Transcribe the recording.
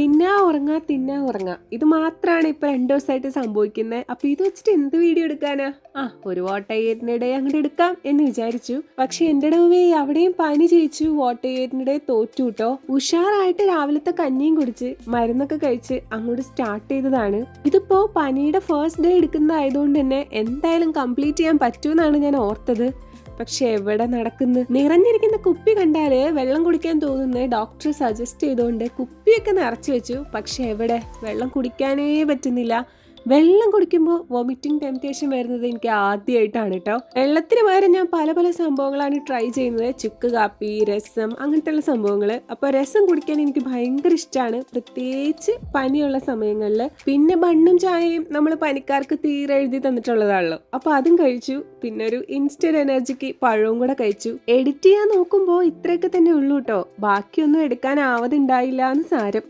തിന്നാ ഉറങ്ങാ ഇത് മാത്രമാണ് ഇപ്പൊ 2 ദിവസമായിട്ട് സംഭവിക്കുന്നത്. അപ്പൊ ഇത് വെച്ചിട്ട് എന്ത് വീഡിയോ എടുക്കാനാ? ഒരു വോട്ടയ്യറിനിടെ അങ്ങോട്ട് എടുക്കാം എന്ന് വിചാരിച്ചു. പക്ഷെ എന്റെ ഡൗവേ അവിടെയും പനി ജയിച്ചു, വോട്ടയ്യറിനിടെ തോറ്റു കേട്ടോ. ഉഷാറായിട്ട് രാവിലത്തെ കഞ്ഞിയും കുടിച്ച് മരുന്നൊക്കെ കഴിച്ച് അങ്ങോട്ട് സ്റ്റാർട്ട് ചെയ്തതാണ്. ഇതിപ്പോ പനിയുടെ ഫസ്റ്റ് ഡേ എടുക്കുന്നതായതുകൊണ്ട് തന്നെ എന്തായാലും കംപ്ലീറ്റ് ചെയ്യാൻ പറ്റുമെന്നാണ് ഞാൻ ഓർത്തത്. പക്ഷെ എവിടെ നടക്കുന്നു? നിറഞ്ഞിരിക്കുന്ന കുപ്പി കണ്ടാല് വെള്ളം കുടിക്കാൻ തോന്നുന്നു. ഡോക്ടർ സജസ്റ്റ് ചെയ്തുകൊണ്ട് കുപ്പിയൊക്കെ നിറച്ചു വെച്ചു. പക്ഷെ എവിടെ വെള്ളം കുടിക്കാനേ പറ്റുന്നില്ല. വെള്ളം കുടിക്കുമ്പോൾ വോമിറ്റിംഗ് ടെംപ്റ്റേഷൻ വരുന്നത് എനിക്ക് ആദ്യമായിട്ടാണ് കേട്ടോ. വെള്ളത്തിന് പകരം ഞാൻ പല പല സംഭവങ്ങളാണ് ട്രൈ ചെയ്യുന്നത്. ചുക്ക് കാപ്പി, രസം, അങ്ങനത്തെയുള്ള സംഭവങ്ങൾ. അപ്പോൾ രസം കുടിക്കാൻ എനിക്ക് ഭയങ്കര ഇഷ്ടമാണ്, പ്രത്യേകിച്ച് പനിയുള്ള സമയങ്ങളിൽ. പിന്നെ ബണ്ണും ചായയും നമ്മൾ പനിക്കാർക്ക് തീരെ എഴുതി തന്നിട്ടുള്ളതാണല്ലോ, അപ്പോൾ അതും കഴിച്ചു. പിന്നെ ഒരു ഇൻസ്റ്റന്റ് എനർജിക്ക് പഴവും കൂടെ കഴിച്ചു. എഡിറ്റ് ചെയ്യാൻ നോക്കുമ്പോൾ ഇത്രയൊക്കെ തന്നെ ഉള്ളൂ കേട്ടോ. ബാക്കിയൊന്നും എടുക്കാൻ ആവതുണ്ടായില്ല എന്ന് സാരം.